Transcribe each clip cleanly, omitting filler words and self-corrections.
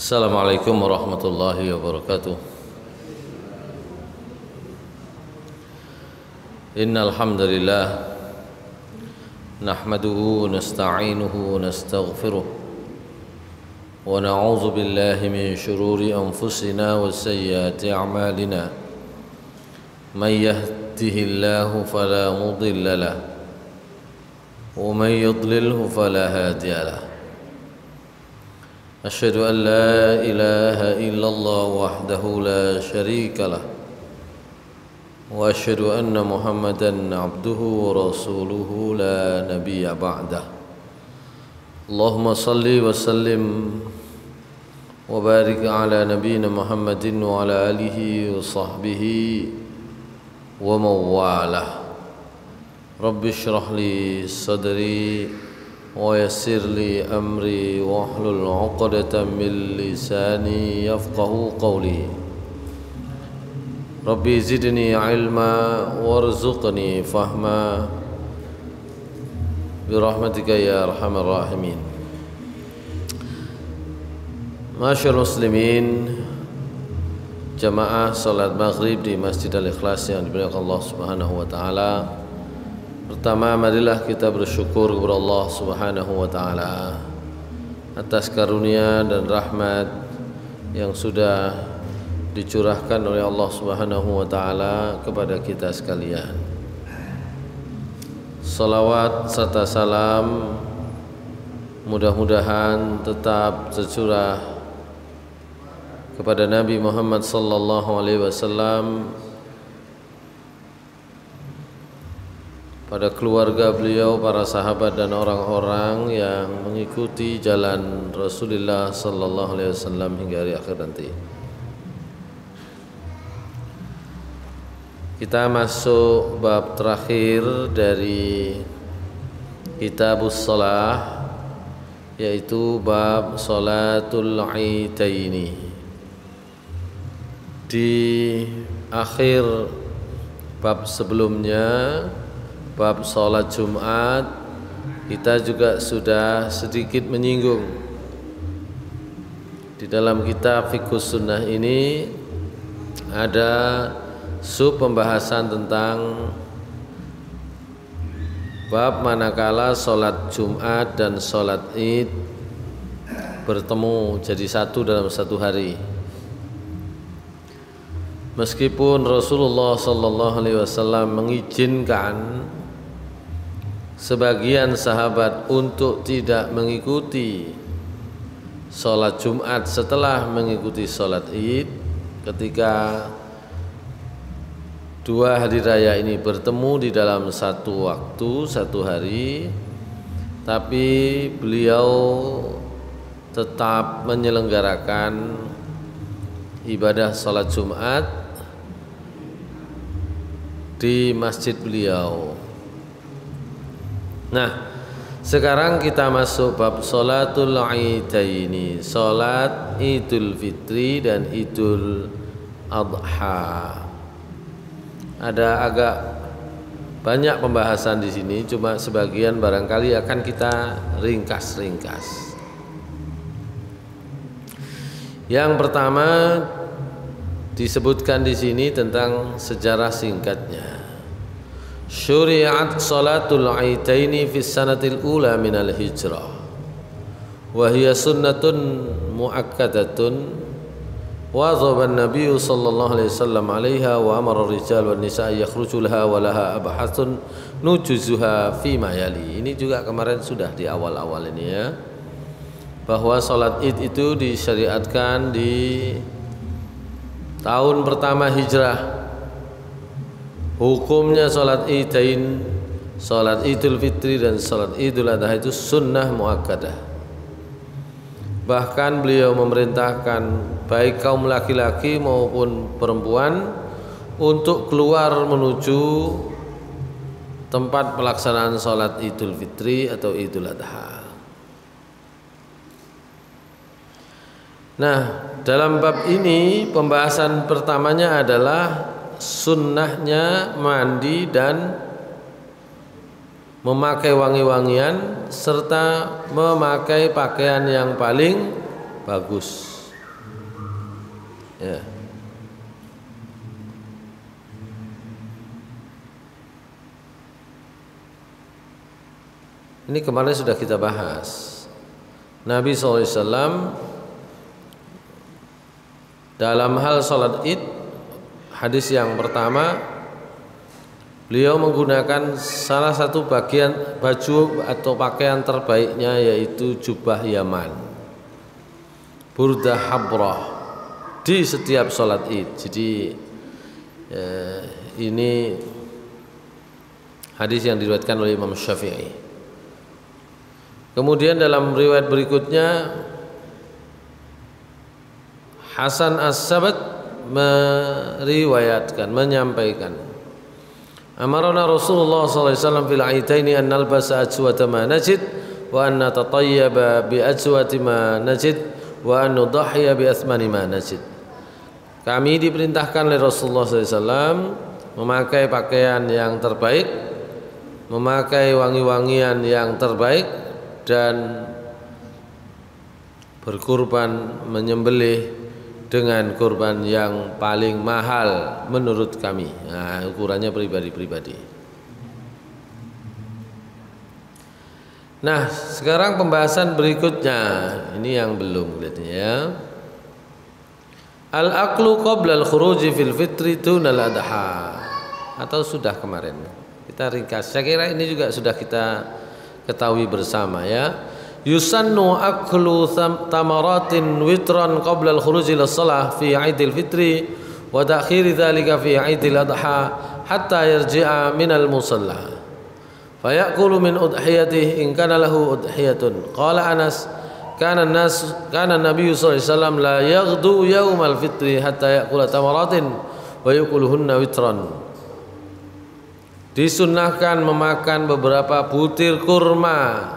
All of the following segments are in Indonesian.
Assalamualaikum warahmatullahi wabarakatuh. Innal hamdalillah nahmaduhu wa nasta'inuhu wa nastaghfiruh wa na'udzu billahi min shururi anfusina wa sayyiati a'malina. May yahdihillahu fala mudilla lahu wa may yudlilhu fala hadiya lahu. أشهد أن لا إله إلا الله وحده لا شريك له وأشهد أن محمدا عبده ورسوله لا نبي بعده اللهم صل وسلم وبارك على نبينا محمد وعلى آله وصحبه ومن والاه رب اشرح لي صدري ويسر لي أمري واحلل عقدة من لساني يفقه قولي ربي زدني علما وارزقني فهما برحمتك يا أرحم الراحمين. Masyaallah muslimin, jamaah salat maghrib di Masjid Al-Ikhlas yang dimuliakan Allah Subhanahu wa taala. Pertama, marilah kita bersyukur kepada Allah Subhanahu wa taala atas karunia dan rahmat yang sudah dicurahkan oleh Allah Subhanahu wa taala kepada kita sekalian. Salawat serta salam mudah-mudahan tetap tercurah kepada Nabi Muhammad sallallahu alaihi wasallam, pada keluarga beliau, para sahabat dan orang-orang yang mengikuti jalan Rasulullah sallallahu alaihi wasallam hingga hari akhir nanti. Kita masuk bab terakhir dari Kitabus Shalah, yaitu bab Sholatul Idaini. Di akhir bab sebelumnya, bab sholat Jumat, kita juga sudah sedikit menyinggung di dalam kitab Fiqhus Sunnah ini ada sub pembahasan tentang bab manakala sholat Jumat dan sholat Id bertemu jadi satu dalam satu hari. Meskipun Rasulullah sallallahu alaihi wasallam mengizinkan sebagian sahabat untuk tidak mengikuti sholat Jumat setelah mengikuti sholat Id ketika dua hari raya ini bertemu di dalam satu waktu, satu hari, tapi beliau tetap menyelenggarakan ibadah sholat Jumat di masjid beliau. Nah, sekarang kita masuk bab Sholatul Idaini, sholat Idul Fitri dan Idul Adha. Ada agak banyak pembahasan di sini, cuma sebagian barangkali akan kita ringkas-ringkas. Yang pertama disebutkan di sini tentang sejarah singkatnya. Syuri'at salatul Idaini fi sanatil ula minal hijrah wa hiya sunnatun muakkadatun wa dhaba an-nabiy sallallahu alaihi wasallam 'alaiha wa amara ar-rijal wan nisaa yakhruju laha wa laha abhathun nujuzuha fi ma yali. Ini juga kemarin sudah di awal-awal ini ya, bahwa salat Id itu disyariatkan di tahun pertama hijrah. Hukumnya sholat Idain, sholat Idul Fitri dan sholat Idul Adha itu sunnah muakkadah. Bahkan beliau memerintahkan baik kaum laki-laki maupun perempuan untuk keluar menuju tempat pelaksanaan sholat Idul Fitri atau Idul Adha. Nah, dalam bab ini pembahasan pertamanya adalah sunnahnya mandi dan memakai wangi-wangian serta memakai pakaian yang paling bagus. Ya. Ini kemarin sudah kita bahas. Nabi SAW dalam hal sholat id, hadis yang pertama, beliau menggunakan salah satu bagian baju atau pakaian terbaiknya, yaitu jubah Yaman, burdah habrah, di setiap sholat id. Jadi ini hadis yang diriwayatkan oleh Imam Syafi'i. Kemudian dalam riwayat berikutnya Hasan As-Sabat meriwayatkan, menyampaikan, amarana Rasulullah SAW fil aitaini an nalbasa ajwata ma najid wa an natatayyaba bi ajwati ma najid wa an nudahhiya bi athmani ma najid. Kami diperintahkan oleh Rasulullah SAW memakai pakaian yang terbaik, memakai wangi-wangian yang terbaik, dan berkurban, menyembelih dengan kurban yang paling mahal menurut kami. Nah, ukurannya pribadi-pribadi. Nah, sekarang pembahasan berikutnya, ini yang belum kelihatannya ya. Al-aqlu qabla al-khuruji fil fitri dunal adha, atau sudah kemarin. Kita ringkas. Saya kira ini juga sudah kita ketahui bersama ya. Yusannu aklu tamaratin witran qabla al-khuruj ila shalah fi 'idil fitri wa ta'khir dzalika fi 'idil adha hatta yarji'a min al-musalla fa ya'kulu min udhiyatihi in kana lahu udhiyatun. Qala Anas kana an-nabiy sallallahu alaihi wasallam la yaghdu yawm al-fitri hatta ya'kula tamaratin wa yaquluhunna witran. Disunnahkan memakan beberapa butir kurma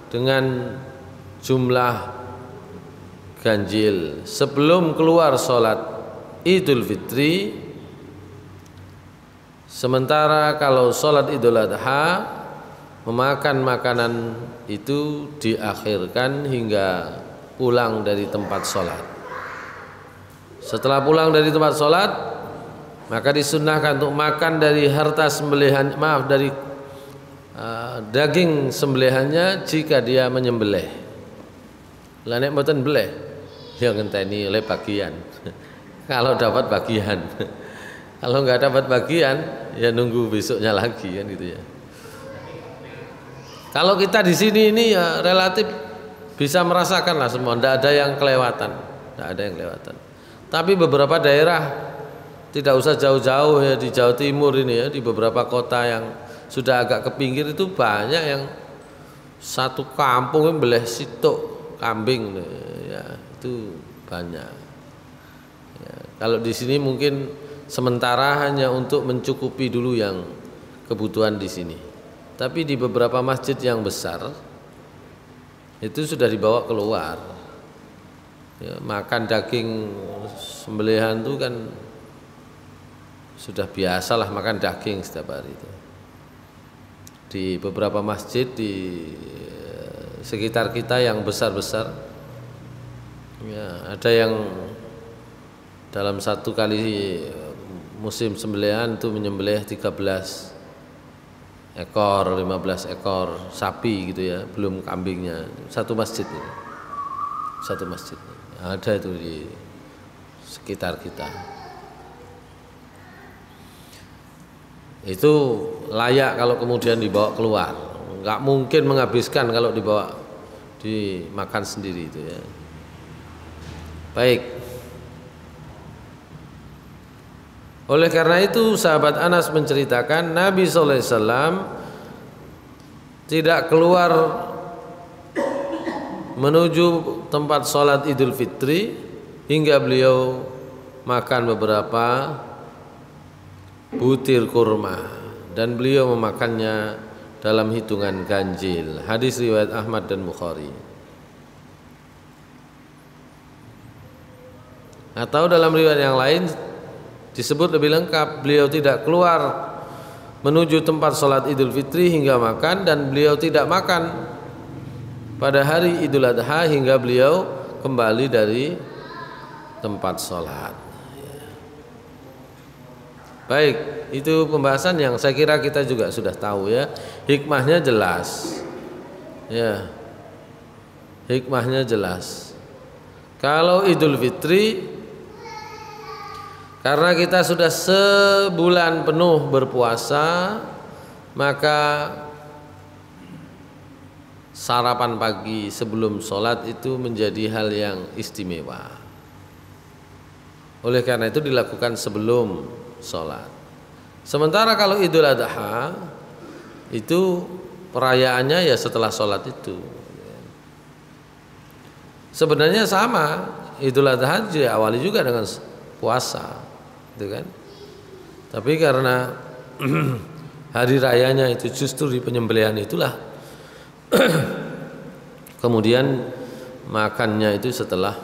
dengan jumlah ganjil sebelum keluar sholat Idul Fitri. Sementara kalau sholat Idul Adha, memakan makanan itu diakhirkan hingga pulang dari tempat sholat. Setelah pulang dari tempat sholat, maka disunnahkan untuk makan dari harta sembelihan, dari daging sembelihannya jika dia menyembelih. Lah nek mboten beleh, ya ngenteni oleh bagian. Kalau dapat bagian. Kalau enggak dapat bagian, ya nunggu besoknya lagi kan gitu ya. Kalau kita di sini ini ya relatif bisa merasakan lah semua, enggak ada yang kelewatan, enggak ada yang kelewatan. Tapi beberapa daerah, tidak usah jauh-jauh ya, di Jawa Timur ini ya, di beberapa kota yang sudah agak ke pinggir itu banyak yang satu kampung beleh sitok kambing ya, itu banyak ya. Kalau di sini mungkin sementara hanya untuk mencukupi dulu yang kebutuhan di sini, tapi di beberapa masjid yang besar itu sudah dibawa keluar ya. Makan daging sembelihan itu kan sudah biasalah, makan daging setiap hari itu. Di beberapa masjid di sekitar kita yang besar-besar ya, ada yang dalam satu kali musim sembelihan itu menyembelih 13 ekor, 15 ekor sapi gitu ya, belum kambingnya. Satu masjid itu. Satu masjid. Ada itu di sekitar kita. Itu layak kalau kemudian dibawa keluar, nggak mungkin menghabiskan kalau dibawa dimakan sendiri itu ya. Baik. Oleh karena itu sahabat Anas menceritakan Nabi SAW tidak keluar menuju tempat sholat Idul Fitri hingga beliau makan beberapa butir kurma, dan beliau memakannya dalam hitungan ganjil. Hadis riwayat Ahmad dan Bukhari. Atau dalam riwayat yang lain disebut lebih lengkap, beliau tidak keluar menuju tempat sholat Idul Fitri hingga makan, dan beliau tidak makan pada hari Idul Adha hingga beliau kembali dari tempat sholat. Baik, itu pembahasan yang saya kira kita juga sudah tahu ya. Hikmahnya jelas. Ya. Hikmahnya jelas. Kalau Idul Fitri, karena kita sudah sebulan penuh berpuasa, maka sarapan pagi sebelum sholat itu menjadi hal yang istimewa. Oleh karena itu dilakukan sebelum sholat. Sementara kalau Idul Adha itu perayaannya ya setelah sholat itu. Sebenarnya sama, Idul Adha diawali juga dengan puasa, gitu kan? Tapi karena hari rayanya itu justru di penyembelihan itulah, kemudian makannya itu setelah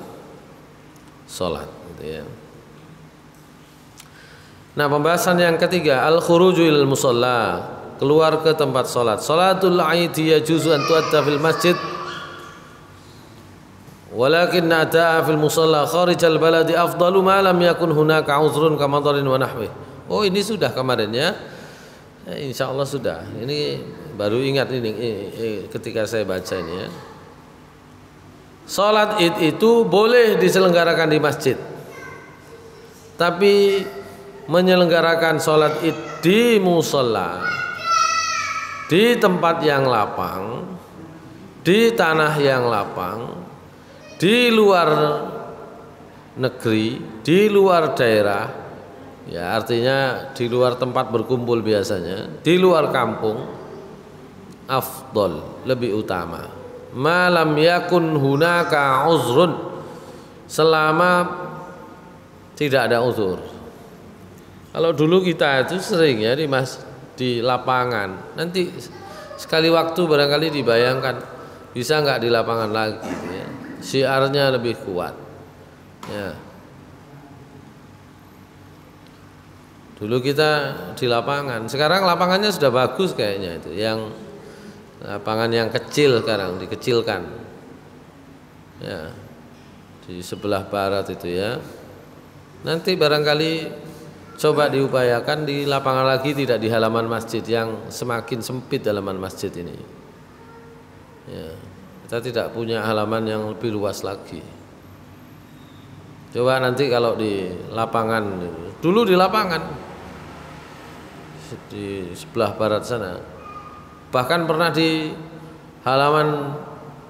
sholat, gitu ya. Nah, pembahasan yang ketiga, al-khuruju ilal musalla, keluar ke tempat sholat. Sholatul Aid yajuzu an tu'adda fil masjid, walakin na'ta'a fil musalla kharijal baladi afdalu ma lam yakun hunaka uzrun kamadarin wa nahwih. Oh, ini sudah kemarin ya. Insya Allah sudah. Ini baru ingat ini ketika saya baca ini ya. Sholat Id itu boleh diselenggarakan di masjid, tapi menyelenggarakan sholat Id di musalla, di tempat yang lapang, di tanah yang lapang, di luar negeri, di luar daerah, ya artinya di luar tempat berkumpul biasanya, di luar kampung, afdol, lebih utama. Malam yakun hunaka uzrun, selama tidak ada uzur. Kalau dulu kita itu sering ya di lapangan, nanti sekali waktu barangkali dibayangkan bisa nggak di lapangan lagi, ya. Syiarnya lebih kuat. Ya. Dulu kita di lapangan, sekarang lapangannya sudah bagus kayaknya itu, yang lapangan yang kecil sekarang dikecilkan. Ya. Di sebelah barat itu ya. Nanti barangkali coba diupayakan di lapangan lagi, tidak di halaman masjid yang semakin sempit halaman masjid ini. Ya, kita tidak punya halaman yang lebih luas lagi. Coba nanti kalau di lapangan, dulu di lapangan di sebelah barat sana, bahkan pernah di halaman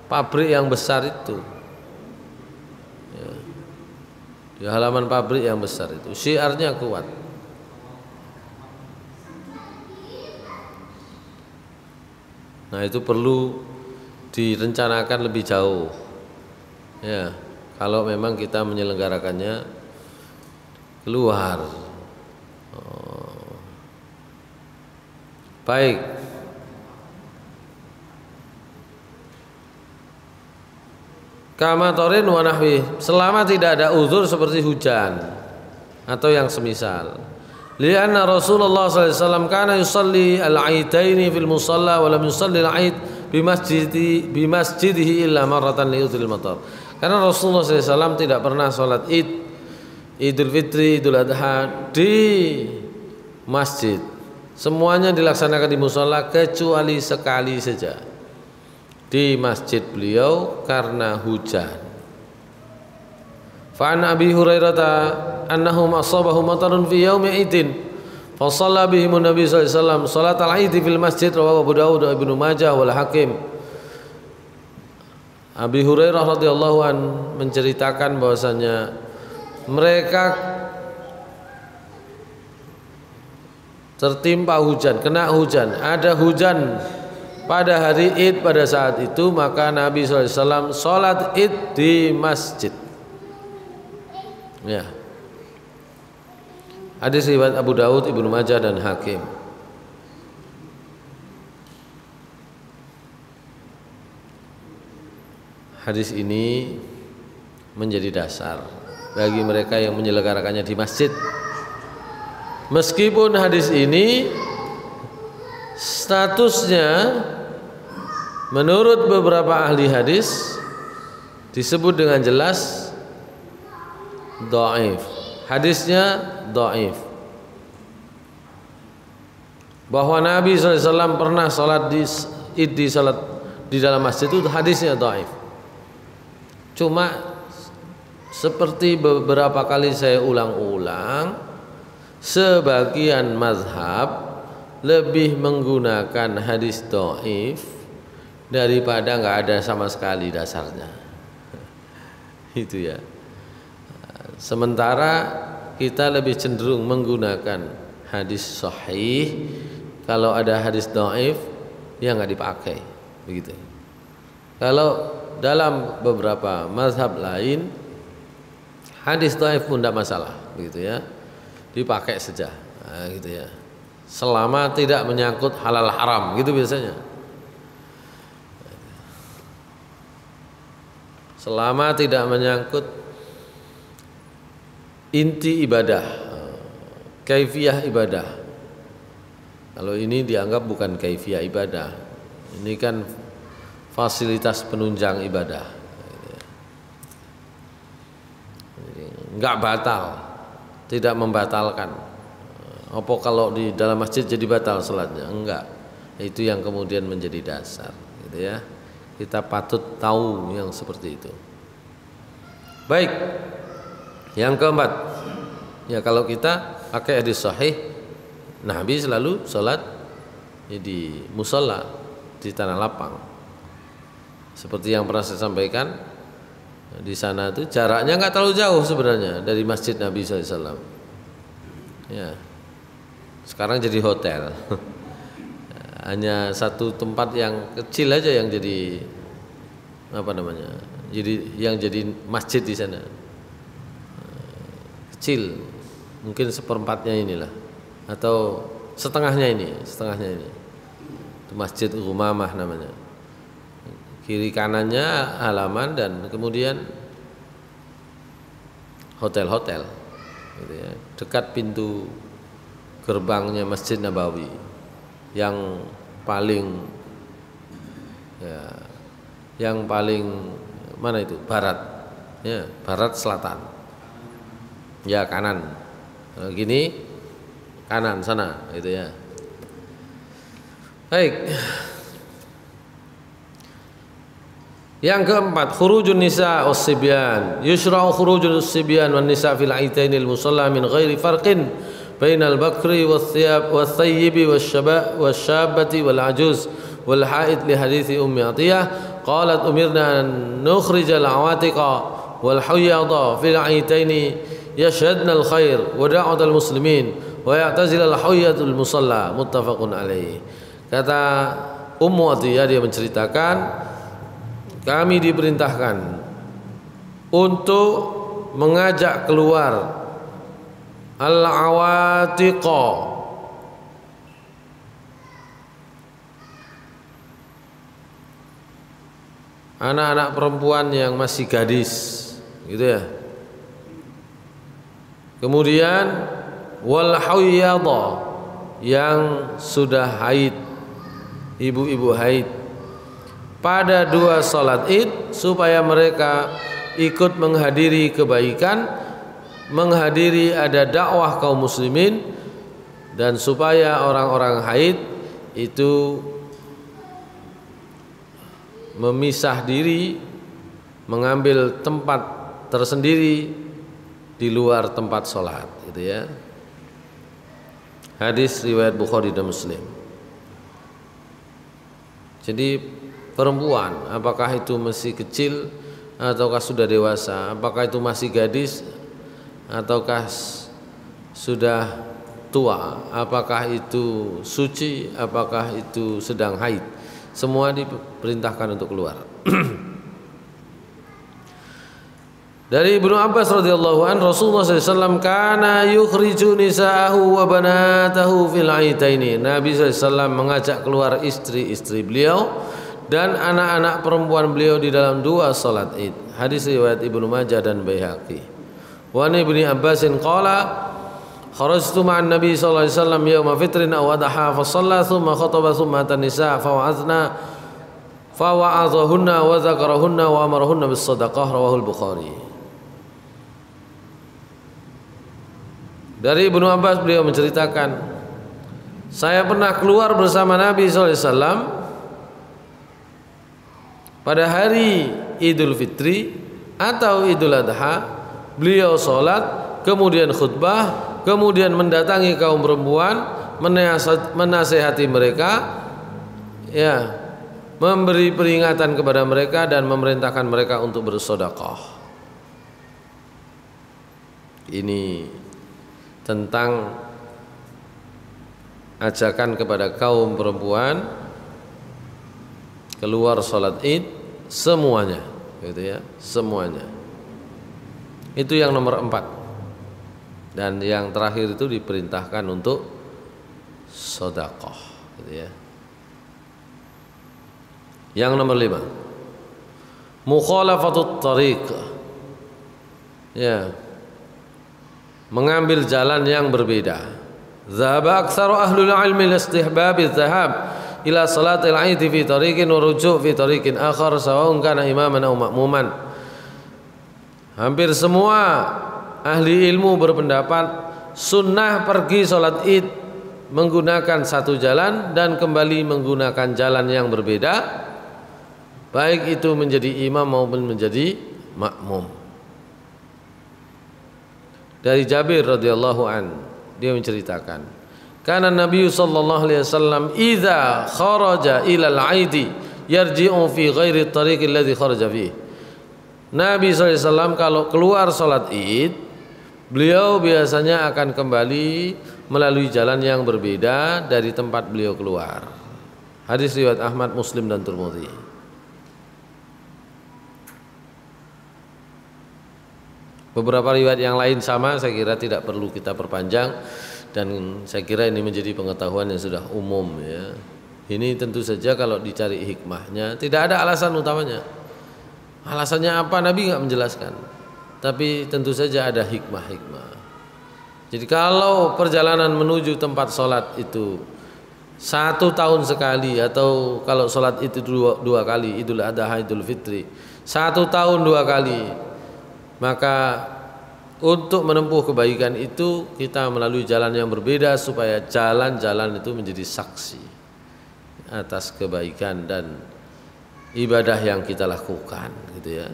pabrik yang besar itu. Ya, di halaman pabrik yang besar itu syiarnya kuat. Nah, itu perlu direncanakan lebih jauh. Ya, kalau memang kita menyelenggarakannya keluar. Oh. Baik. Kamatorin wa nahwi, selama tidak ada uzur seperti hujan atau yang semisal. Lianna Rasulullah sallallahu alaihi wasallam kana yusalli al-aidaini fil musalla wa lam yusalli al-aid bi masjidihi illa marratan li udhil matar. Karena Rasulullah sallallahu alaihi wasallam tidak pernah salat Id, Idul Fitri, Idul Adha di masjid. Semuanya dilaksanakan di musalla kecuali sekali saja di masjid beliau karena hujan. Fa an Abi Hurairah annahum asabahu matarun fi yaumi idin fa shalla bihim Nabi sallallahu alaihi wasallam salat al-Id fil masjid, rawahu Abu Dawud wa Ibnu Majah wal Hakim. Abi Hurairah radhiyallahu an menceritakan bahwasanya mereka tertimpa hujan, kena hujan, ada hujan pada hari Id pada saat itu, maka Nabi sallallahu alaihi wasallam salat Id di masjid. Ya. Hadis riwayat Abu Dawud, Ibnu Majah dan Hakim. Hadis ini menjadi dasar bagi mereka yang menyelenggarakannya di masjid. Meskipun hadis ini statusnya menurut beberapa ahli hadis disebut dengan jelas dhaif. Hadisnya dhaif. Bahwa Nabi SAW pernah sholat di Id di dalam masjid itu hadisnya dhaif. Cuma seperti beberapa kali saya ulang-ulang, sebagian mazhab lebih menggunakan hadis dhaif daripada nggak ada sama sekali dasarnya. Itu ya. Sementara kita lebih cenderung menggunakan hadis sahih. Kalau ada hadis dhaif ya nggak dipakai, begitu. Kalau dalam beberapa mazhab lain hadis dhaif pun tidak masalah, begitu ya, dipakai saja, gitu ya. Selama tidak menyangkut halal haram, gitu biasanya. Selama tidak menyangkut inti ibadah, kaifiyah ibadah. Kalau ini dianggap bukan kaifiyah ibadah, ini kan fasilitas penunjang ibadah. Enggak batal, tidak membatalkan. Apa kalau di dalam masjid jadi batal salatnya? Enggak. Itu yang kemudian menjadi dasar, gitu ya. Kita patut tahu yang seperti itu. Baik. Yang keempat, ya kalau kita pakai hadis sahih, Nabi selalu sholat di musola, di tanah lapang. Seperti yang pernah saya sampaikan, di sana itu jaraknya nggak terlalu jauh sebenarnya dari masjid Nabi SAW. Ya, sekarang jadi hotel. Hanya satu tempat yang kecil aja yang jadi apa namanya? Yang jadi masjid di sana. Kecil, mungkin seperempatnya inilah. Atau setengahnya ini. Itu Masjid Umamah namanya. Kiri kanannya halaman dan kemudian hotel-hotel, gitu ya. Dekat pintu gerbangnya Masjid Nabawi yang paling mana itu? Barat, ya, barat selatan. Ya kanan. Gini. Kanan sana, gitu ya. Baik. Yang keempat, khurujun nisa was-sibyan. Yushra'u khurujus sibyan wan nisa fil aitainil musalla min ghairi farqin bainal bakri was-thiyab was-thayyibi wasyabati wal ajuz wal haid li hadithi ummi Atiyah qalat umirna an nukhrijal awatiqa wal hayyada fil aitaini yashhadna al khair wa da'watal muslimin wa ya'tazilal huyyatul musalla, muttafaqun alaih. Kata Ummu Atiyah, dia menceritakan kami diperintahkan untuk mengajak keluar al-awatiqa, anak-anak perempuan yang masih gadis, gitu ya. Kemudian wal hayyadha, yang sudah haid, ibu-ibu haid, pada dua salat Id, supaya mereka ikut menghadiri kebaikan, menghadiri ada dakwah kaum muslimin, dan supaya orang-orang haid itu memisah diri, mengambil tempat tersendiri di luar tempat sholat, gitu ya. Hadis riwayat Bukhari dan Muslim. Jadi perempuan, apakah itu masih kecil ataukah sudah dewasa, apakah itu masih gadis ataukah sudah tua, apakah itu suci, apakah itu sedang haid, semua diperintahkan untuk keluar. Dari Ibnu Abbas radhiyallahu an, Rasulullah SAW kana yukhriju nisa'ahu wa banatahu fil aitaini. Nabi SAW mengajak keluar istri-istri beliau dan anak-anak perempuan beliau di dalam dua salat Id. Hadis riwayat Ibnu Majah dan Baihaqi. Wa Ibnu Abbasin qala kharajtu ma'an Nabi sallallahu alaihi wasallam yawma fitrin aw adha fa shalla thumma khataba thumma an-nisa fa wa'azna fa wa'azahunna wa dzakarahunna wa amarahunna bis sadaqah, rawahul Bukhari. Dari Ibnu Abbas beliau menceritakan, saya pernah keluar bersama Nabi SAW pada hari Idul Fitri atau Idul Adha. Beliau sholat, kemudian khutbah, kemudian mendatangi kaum perempuan, menasehati mereka, ya, memberi peringatan kepada mereka dan memerintahkan mereka untuk bersedekah. Ini tentang ajakan kepada kaum perempuan keluar sholat Id semuanya, gitu ya, semuanya. Itu yang nomor 4. Dan yang terakhir itu diperintahkan untuk sedekah, gitu ya. Yang nomor 5, mukhalafatut tariq, ya, mengambil jalan yang berbeda. Zahaba aktsaru ahlul ilmi istihbab adh-dhahab ila salatil 'id fi tariqin wa ruju' fi tariqin akhar sawa'un kana imaman aw ma'muman. Hampir semua ahli ilmu berpendapat sunnah pergi salat Id menggunakan satu jalan dan kembali menggunakan jalan yang berbeda, baik itu menjadi imam maupun menjadi makmum. Dari Jabir radhiyallahu an, dia menceritakan, kana Nabi sallallahu alaihi wasallam idza kharaja ila al-'aidi yarji'u fi ghairi at-tariq alladhi kharaja fihi. Nabi sallallahu alaihi wasallam kalau keluar salat Id, beliau biasanya akan kembali melalui jalan yang berbeda dari tempat beliau keluar. Hadis riwayat Ahmad, Muslim dan Tirmidzi. Beberapa riwayat yang lain sama, saya kira tidak perlu kita perpanjang, dan saya kira ini menjadi pengetahuan yang sudah umum, ya. Ini tentu saja kalau dicari hikmahnya tidak ada alasan utamanya. Alasannya apa Nabi nggak menjelaskan, tapi tentu saja ada hikmah-hikmah. Jadi kalau perjalanan menuju tempat sholat itu 1 tahun sekali, atau kalau sholat itu dua kali, Idul Adha, Idul Fitri, 1 tahun 2 kali, maka untuk menempuh kebaikan itu kita melalui jalan yang berbeda supaya jalan-jalan itu menjadi saksi atas kebaikan dan ibadah yang kita lakukan, gitu ya.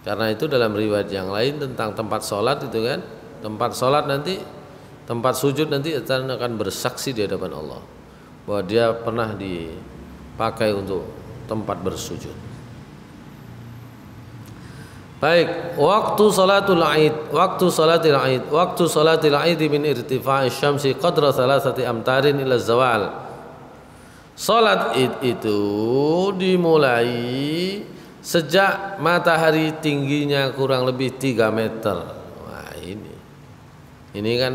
Karena itu dalam riwayat yang lain tentang tempat sholat itu kan, tempat sholat nanti, tempat sujud nanti akan bersaksi di hadapan Allah bahwa dia pernah dipakai untuk tempat bersujud. Baik, waktu salatul Aid, waktu salatil Aid, waktu salatil Aid min irtifa'i syamsi qadra 3 amtarin ila zawal. Salat Id itu dimulai sejak matahari tingginya kurang lebih 3 meter. Wah, ini kan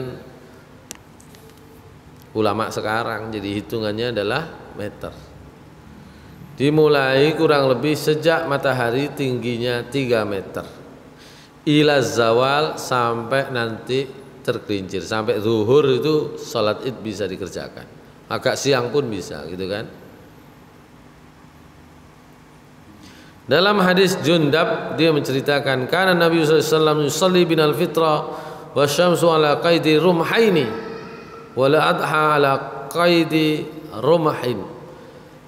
ulama sekarang jadi hitungannya adalah meter. Dimulai kurang lebih sejak matahari tingginya 3 meter ila zawal, sampai nanti tergelincir, sampai zuhur itu salat Id bisa dikerjakan. Agak siang pun bisa, gitu kan. Dalam hadis Jundab dia menceritakan, karena Nabi sallallahu alaihi wasallam yusalli binal fitra wa syamsu ala qaidi rumhaini wa la adha ala qaidi rumhain.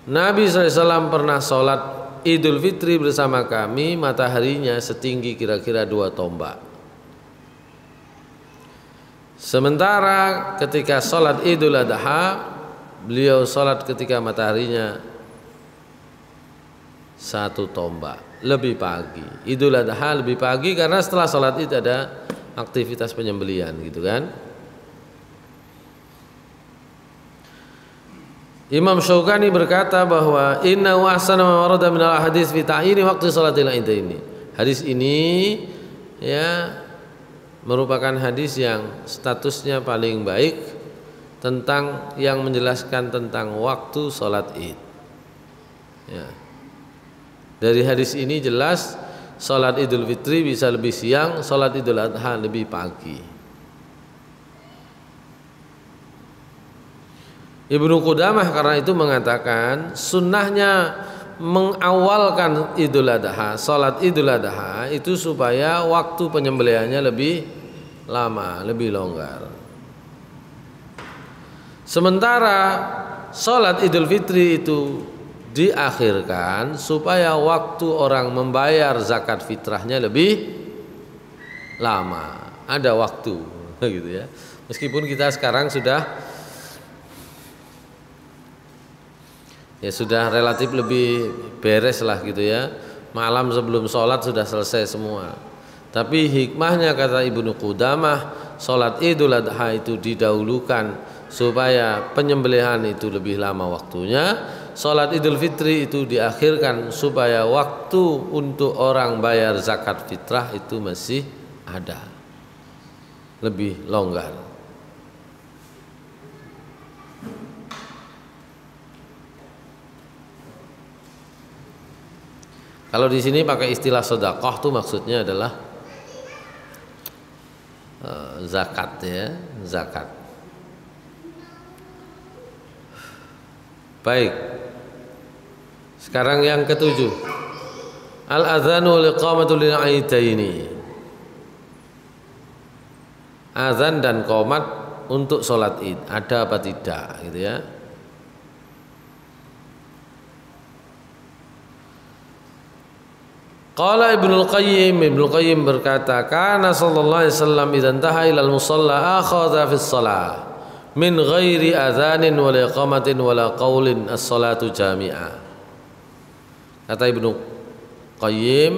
Nabi sallallahu alaihi wasallam pernah salat Idul Fitri bersama kami, mataharinya setinggi kira-kira 2 tombak. Sementara ketika salat Idul Adha, beliau salat ketika mataharinya 1 tombak, lebih pagi. Idul Adha lebih pagi karena setelah salat itu ada aktivitas penyembelihan, gitu kan. Imam Syaukani berkata bahwa inna wa ahsana ma warada min al-hadits fi ta'yini waqti salatil idaini. Hadis ini ya merupakan hadis yang statusnya paling baik tentang yang menjelaskan tentang waktu salat Id. Ya. Dari hadis ini jelas salat Idul Fitri bisa lebih siang, salat Idul Adha lebih pagi. Ibnu Qudamah karena itu mengatakan sunnahnya mengawalkan Idul Adha, salat Idul Adha itu supaya waktu penyembelihannya lebih lama, lebih longgar. Sementara sholat Idul Fitri itu diakhirkan supaya waktu orang membayar zakat fitrahnya lebih lama, ada waktu gitu ya. Meskipun kita sekarang sudah relatif lebih beres lah gitu ya. Malam sebelum sholat sudah selesai semua. Tapi hikmahnya kata Ibnu Qudamah, sholat Idul Adha itu didahulukan supaya penyembelihan itu lebih lama waktunya. Sholat Idul Fitri itu diakhirkan supaya waktu untuk orang bayar zakat fitrah itu masih ada, lebih longgar. Kalau di sini pakai istilah sedekah tuh maksudnya adalah zakat ya, zakat. Baik. Sekarang yang ketujuh. Al-adzanu wal iqamatu lil aidaini. Azan dan qomat untuk sholat Id ada apa tidak gitu ya. Qala Ibnu Qayyim berkata, kana sallallahu alaihi wasallam idza intaha ila al-musalla akhadha fi shalah min ghairi adzanin wala iqamatin wala qaulin as-salatu jami'ah. Kata Ibnu Qayyim,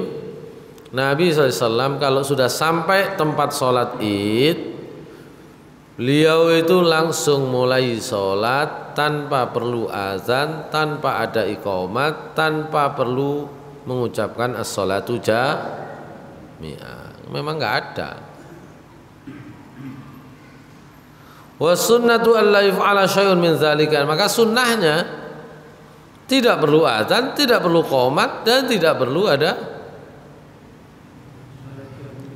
Nabi SAW kalau sudah sampai tempat sholat Id, beliau itu langsung mulai sholat tanpa perlu azan, tanpa ada iqamat, tanpa perlu mengucapkan as-salatu jami'ah. Memang enggak ada. Wa sunnatu alla yuf'ala syai'un min dzalika. Maka sunnahnya tidak perlu azan, tidak perlu qomat, dan tidak perlu ada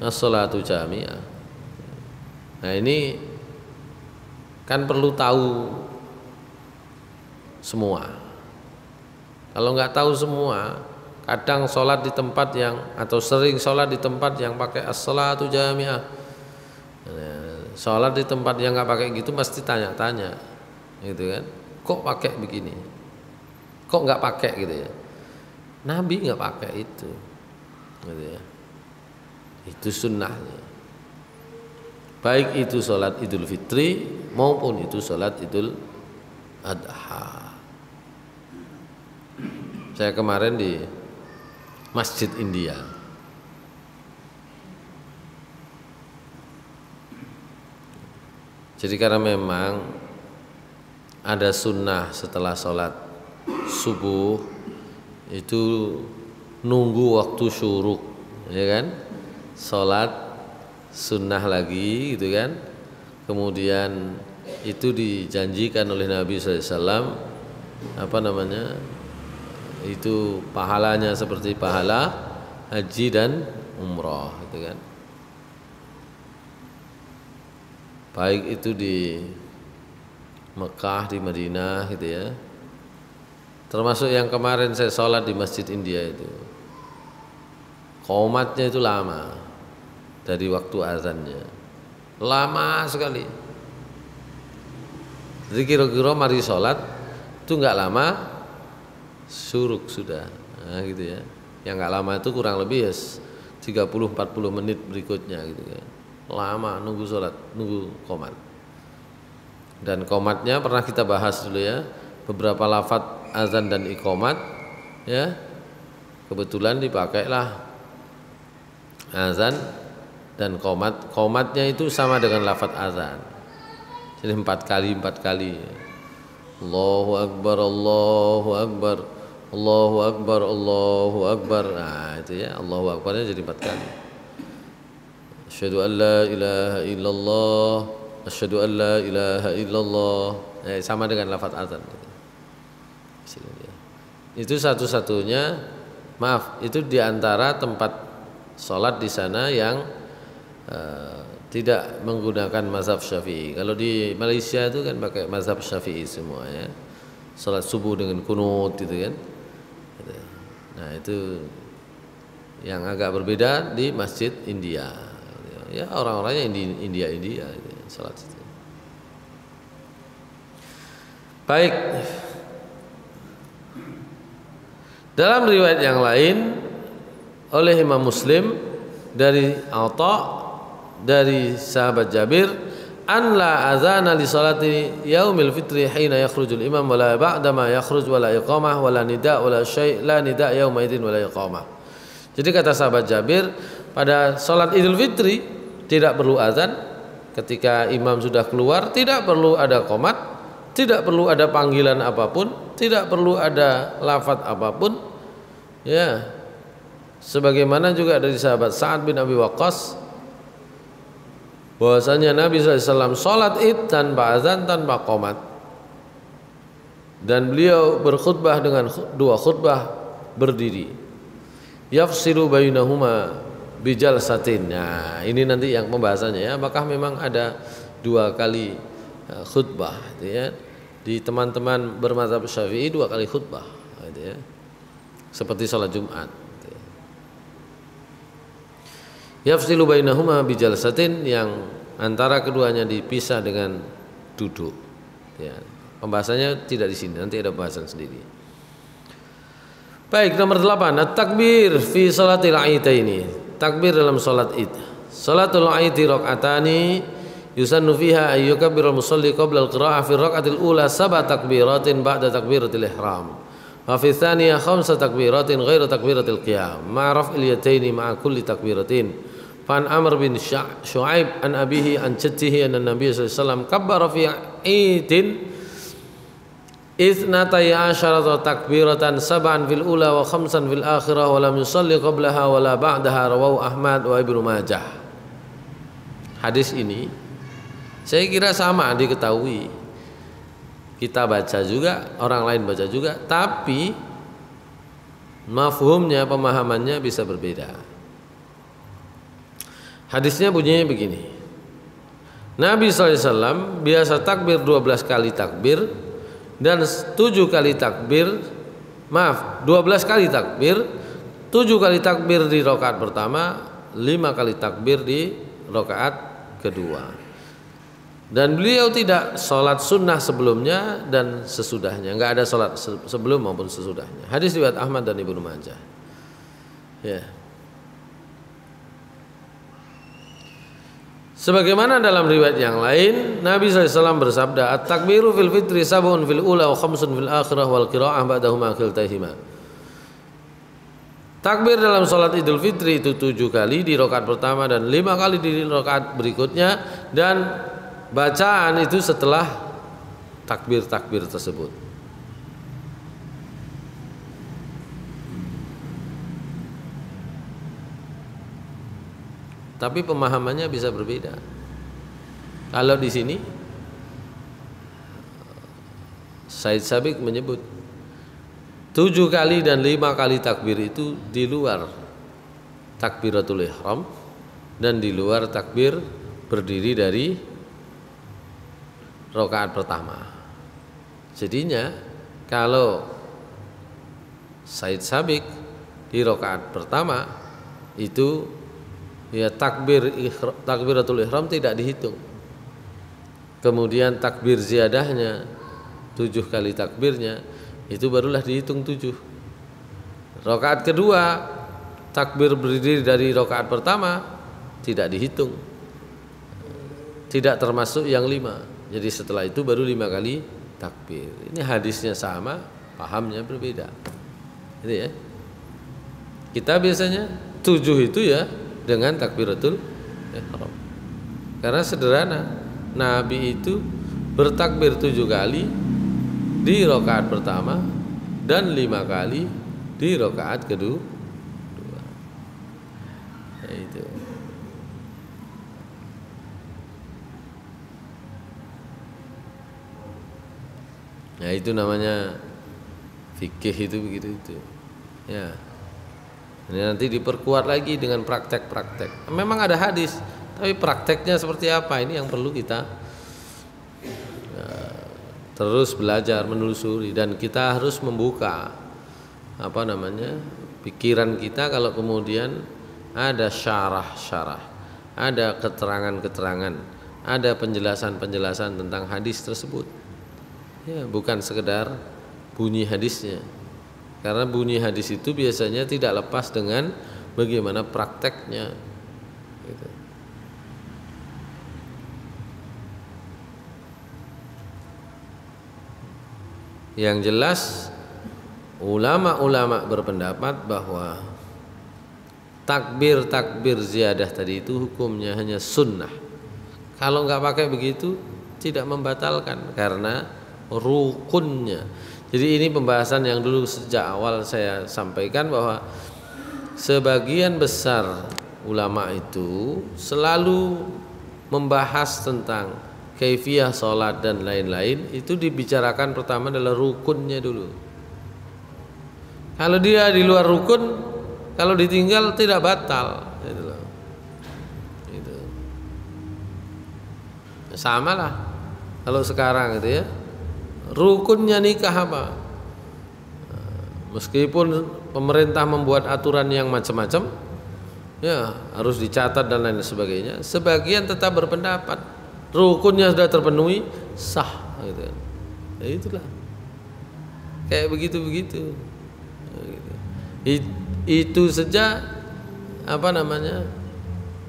as-salatu jami'ah. Nah ini kan perlu tahu semua. Kalau nggak tahu semua, kadang sholat di tempat yang atau sering sholat di tempat yang pakai as-salatu jami'ah, sholat di tempat yang nggak pakai gitu pasti tanya-tanya, gitu kan? Kok pakai begini? Kok nggak pakai gitu ya? Nabi nggak pakai itu, gitu ya. Itu sunnahnya. Baik itu sholat Idul Fitri maupun itu sholat Idul Adha. Saya kemarin di Masjid India. Jadi karena memang ada sunnah setelah sholat subuh itu nunggu waktu syuruk, ya kan? Sholat sunnah lagi, gitu kan? Kemudian itu dijanjikan oleh Nabi SAW, apa namanya? Itu pahalanya seperti pahala haji dan umrah, gitu kan. Baik itu di Mekah, di Madinah, gitu ya. Termasuk yang kemarin saya sholat di Masjid India itu, qomatnya itu lama dari waktu azannya, lama sekali. Jadi kira-kira mari sholat itu nggak lama syuruk sudah, nah, gitu ya. Yang nggak lama itu kurang lebih ya 30-40 menit berikutnya, gitu kan. Lama nunggu sholat, nunggu qomat. Dan qomatnya pernah kita bahas dulu ya, beberapa lafadz azan dan iqamat ya. Kebetulan dipakailah azan dan qomat. Qomatnya itu sama dengan lafadz azan. Jadi 4 kali. Allahu Akbar, Allahu Akbar, Allahu Akbar, Allahu Akbar. Nah itu ya, Allahu Akbarnya jadi 4 kali. Asyhadu an la ilaha illallah, asyhadu an la ilaha illallah. Sama dengan lafadz azan. Itu satu-satunya, maaf, itu diantara tempat sholat di sana yang tidak menggunakan mazhab Syafi'i. Kalau di Malaysia itu kan pakai mazhab Syafi'i semua ya. Salat subuh dengan kunut gitu kan. Nah, itu yang agak berbeda di Masjid India. ya orang-orangnya India salat itu. Baik. Dalam riwayat yang lain oleh Imam Muslim dari Atha dari sahabat Jabir, an la azana li salati yaumil fitri hina yakhrujul imam wala ba'da ma yakhruj wala iqamah wala nida wala syai' la nida yauma idzin wala iqamah. Jadi kata sahabat Jabir, pada salat Idul Fitri tidak perlu azan ketika imam sudah keluar, tidak perlu ada qomat, tidak perlu ada panggilan apapun, tidak perlu ada lafaz apapun. Ya. Sebagaimana juga dari sahabat Sa'ad bin Abi Waqqas bahwasanya Nabi SAW sholat id tanpa azan, tanpa qomat, dan beliau berkhutbah dengan dua khutbah berdiri, yafsilu bainahuma bijalsatin. Nah, ini nanti yang pembahasannya ya, apakah memang ada dua kali khutbah gitu ya. Di teman-teman bermadzhab Syafi'i dua kali khutbah gitu ya, seperti sholat Jumat gitu ya. Yafsilu bainahuma bijalsatin, yang antara keduanya dipisah dengan duduk. Ya, pembahasannya tidak di sini, nanti ada pembahasan sendiri. Baik, nomor 8, at-takbir fi salatil aitaini. Takbir dalam salat Id. Salatul aiti rakaatani yusannu fiha ay yukabbirul musalli qabla al-qira'ah fi raqatil ula 7 takbiratin ba'da takbiratil ihram. Wa fi tsaniyah 5 takbiratin ghairu takbiratil qiyam. Ma raf'il yataini ma'a kulli takbiratin. Fan Amr bin Shu'aib an abihi an jaddihi anna Nabi sallallahu alaihi wasallam kabbara fi idin ithnatay asharata takbiratan 7 fil ula wa 5 fil akhirah wa lam yusalli qablaha wa la ba'daha, rawahu Ahmad wa Ibnu Majah. Hadis ini saya kira sama diketahui, kita baca juga, orang lain baca juga, tapi mafhumnya, pemahamannya bisa berbeda. Hadisnya bunyinya begini. Nabi SAW biasa takbir 12 kali takbir dan 7 kali takbir, 12 kali takbir, 7 kali takbir di rakaat pertama, 5 kali takbir di rakaat kedua. Dan beliau tidak sholat sunnah sebelumnya dan sesudahnya, enggak ada sholat sebelum maupun sesudahnya. Hadis riwayat Ahmad dan Ibnu Majah. Ya. Sebagaimana dalam riwayat yang lain, Nabi SAW bersabda, at-takbiru fil fitri 7 fil ula wa 5 fil akhirah wal qira'ah ba'dahuma khiltahima. Takbir dalam sholat Idul Fitri itu 7 kali di rakaat pertama dan 5 kali di rakaat berikutnya, dan bacaan itu setelah takbir-takbir tersebut. Tapi pemahamannya bisa berbeda. Kalau di sini Said Sabiq menyebut 7 kali dan 5 kali takbir itu di luar takbiratul ihram dan di luar takbir berdiri dari rakaat pertama. Jadinya kalau Said Sabiq di rakaat pertama itu ya takbiratul ihram tidak dihitung. Kemudian takbir ziyadahnya 7 kali takbirnya itu barulah dihitung 7. Rakaat kedua takbir berdiri dari rakaat pertama tidak dihitung, tidak termasuk yang 5. Jadi setelah itu baru 5 kali takbir. Ini hadisnya sama, pahamnya berbeda. Ini ya. Kita biasanya 7 itu ya dengan takbiratul ihram. Karena sederhana, Nabi itu bertakbir 7 kali di rakaat pertama dan 5 kali di rakaat kedua. Nah, itu. Nah, itu namanya fikih, itu begitu itu. Ya. Ini nanti diperkuat lagi dengan praktek-praktek. Memang ada hadis, tapi prakteknya seperti apa, ini yang perlu kita terus belajar, menelusuri, dan kita harus membuka pikiran kita kalau kemudian ada syarah-syarah, ada keterangan-keterangan, ada penjelasan-penjelasan tentang hadis tersebut. Ya, bukan sekedar bunyi hadisnya. Karena bunyi hadis itu biasanya tidak lepas dengan bagaimana prakteknya. Gitu. Yang jelas ulama-ulama berpendapat bahwa takbir ziyadah tadi itu hukumnya hanya sunnah. Kalau nggak pakai begitu tidak membatalkan karena rukunnya. Jadi ini pembahasan yang dulu sejak awal saya sampaikan bahwa sebagian besar ulama itu selalu membahas tentang kaifiyah sholat dan lain-lain. Itu dibicarakan pertama adalah rukunnya dulu. Kalau dia di luar rukun, kalau ditinggal tidak batal. Gitu. Sama lah kalau sekarang gitu ya, rukunnya nikah apa? Meskipun pemerintah membuat aturan yang macam-macam, ya harus dicatat dan lain sebagainya, sebagian tetap berpendapat rukunnya sudah terpenuhi, sah gitu. Ya itulah. Kayak begitu-begitu. Itu saja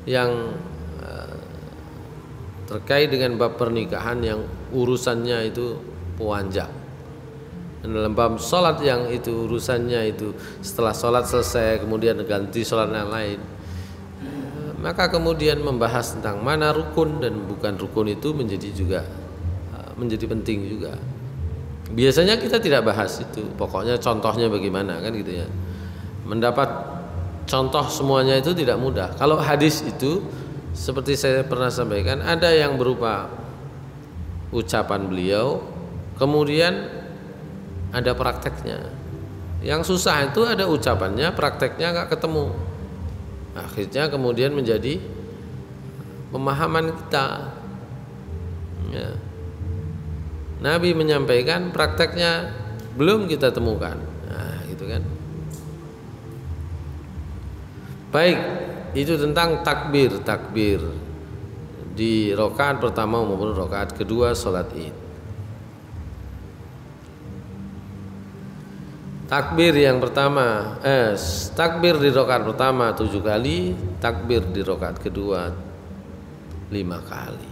yang terkait dengan bab pernikahan yang urusannya itu pewanjang. Dalam bab sholat yang itu urusannya itu setelah sholat selesai kemudian ganti sholat yang lain, maka kemudian membahas tentang mana rukun dan bukan rukun itu menjadi penting juga. Biasanya kita tidak bahas itu, pokoknya contohnya bagaimana kan gitu ya. Mendapat contoh semuanya itu tidak mudah. Kalau hadis itu seperti saya pernah sampaikan, ada yang berupa ucapan beliau, kemudian ada prakteknya. Yang susah itu ada ucapannya, prakteknya nggak ketemu. Akhirnya kemudian menjadi pemahaman kita. Ya. Nabi menyampaikan, prakteknya belum kita temukan. Nah, gitu kan. Baik, itu tentang takbir di rakaat pertama maupun rakaat kedua salat Id. Takbir yang pertama, takbir di rakaat pertama 7 kali, takbir di rakaat kedua 5 kali.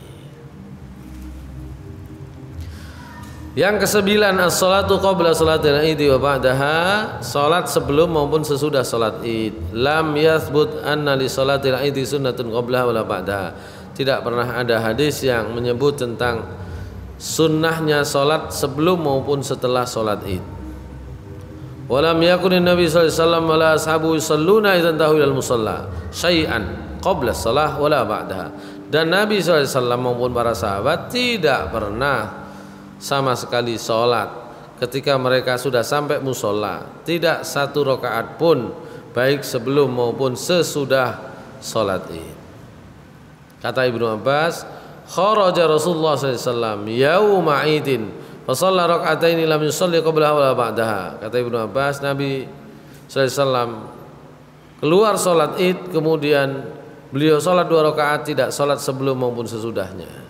Yang ke-9, as-salatu qabla salatil Id wa ba'daha, salat sebelum maupun sesudah salat Id. Lam yathbut anna li salatil Id sunnatun qabla wa ba'daha. Tidak pernah ada hadis yang menyebut tentang sunnahnya salat sebelum maupun setelah salat Id. Walam yakunin Nabi sallallahu alaihi wasallam wala ashabu yusalluna idzan tahu ilal musalla syai'an qabla shalah wala ba'daha. Dan Nabi sallallahu alaihi wasallam maupun para sahabat tidak pernah sama sekali sholat ketika mereka sudah sampai musola, tidak satu rakaat pun baik sebelum maupun sesudah sholat Id. Kata Ibnu Abbas, kharaja Rasulullah sallallahu alaihi wasallam yauma Idin fa shalla rak'ataini lam yusalli qablaha wala ba'daha. Kata Ibnu Abbas, Nabi sallallahu alaihi wasallam keluar sholat Id, kemudian beliau sholat 2 rakaat, tidak sholat sebelum maupun sesudahnya.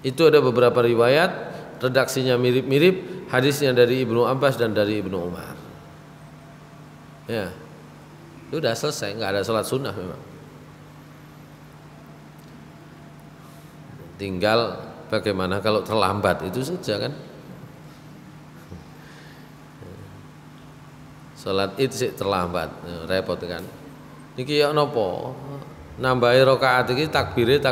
Itu ada beberapa riwayat, redaksinya mirip-mirip, hadisnya dari Ibnu Abbas dan dari Ibnu Umar. Ya, sudah selesai, nggak ada sholat sunnah memang. Tinggal bagaimana kalau terlambat, itu saja kan. Sholat Id sih terlambat, repot kan. Niki ya nopo, nambahi rakaat iki takbir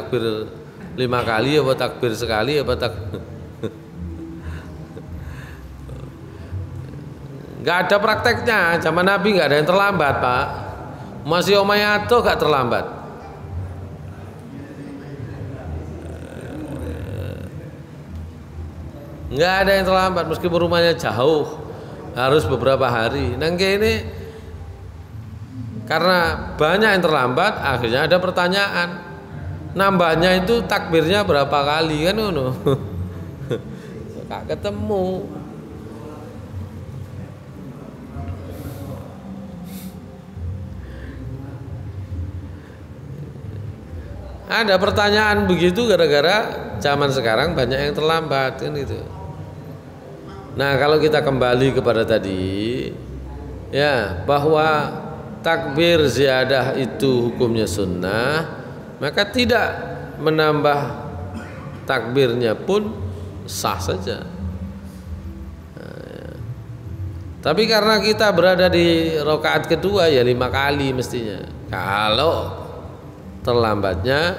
5 kali apa takbir sekali apa nggak ada prakteknya. Zaman Nabi nggak ada yang terlambat, Pak. Masih Umayyadah nggak terlambat. Nggak ada yang terlambat meskipun rumahnya jauh, harus beberapa hari. Nangke ini karena banyak yang terlambat, akhirnya ada pertanyaan. Nambahnya itu takbirnya berapa kali kan ngono. Gak ketemu. Ada pertanyaan begitu gara-gara zaman sekarang banyak yang terlambat kan itu. Nah, kalau kita kembali kepada tadi ya, bahwa takbir ziyadah itu hukumnya sunnah, maka tidak menambah takbirnya pun sah saja. Nah, ya. Tapi karena kita berada di rakaat kedua ya 5 kali mestinya. Kalau terlambatnya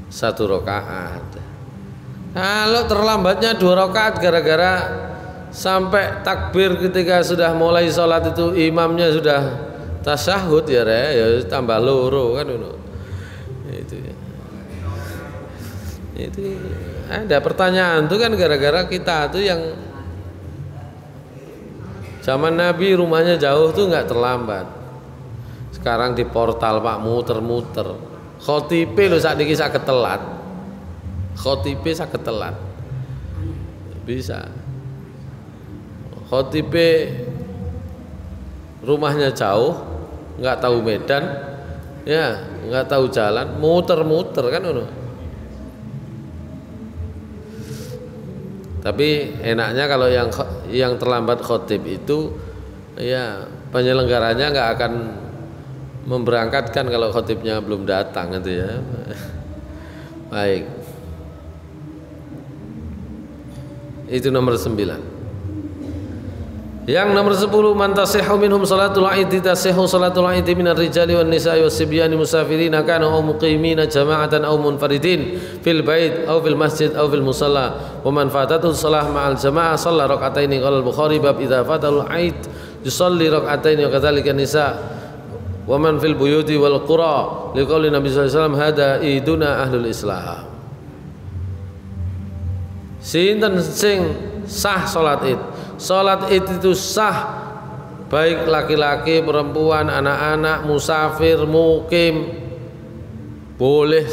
1 rakaat. Kalau terlambatnya 2 rakaat gara-gara sampai takbir ketika sudah mulai sholat itu imamnya sudah tasyahud ya tambah loro kan itu ya. Itu ada pertanyaan tuh kan gara-gara kita tuh yang zaman Nabi rumahnya jauh tuh nggak terlambat. Sekarang di portal Pak muter-muter. Khotibe lho sakniki saged telat. Khotibe saged telat. Bisa. Khotibe rumahnya jauh, nggak tahu medan, ya nggak tahu jalan, muter-muter kan ngono. Tapi enaknya kalau yang terlambat khotib itu, ya penyelenggaranya nggak akan memberangkatkan kalau khotibnya belum datang gitu ya. Baik. Itu nomor 9. Yang nomor 10, man tasihhu minhum salatul aid tasihhu salatul aid minar rijali wan nisa'i wassibyani musafirina kanu aw muqimina jama'atan aw munfaridin fil bait aw fil masjid aw fil musalla wa man fatatu shalah ma'al jama'ah shalla rak'ataini qala al-Bukhari bab idza fatal aid yusalli rak'ataini wa kadzalika nisa wa man fil buyuti wal qura liqauli Nabi sallallahu alaihi wasallam hada iduna ahlul islam. Sinten sing sah salat id? Salat id itu sah baik laki-laki, perempuan, anak-anak, musafir, mukim, boleh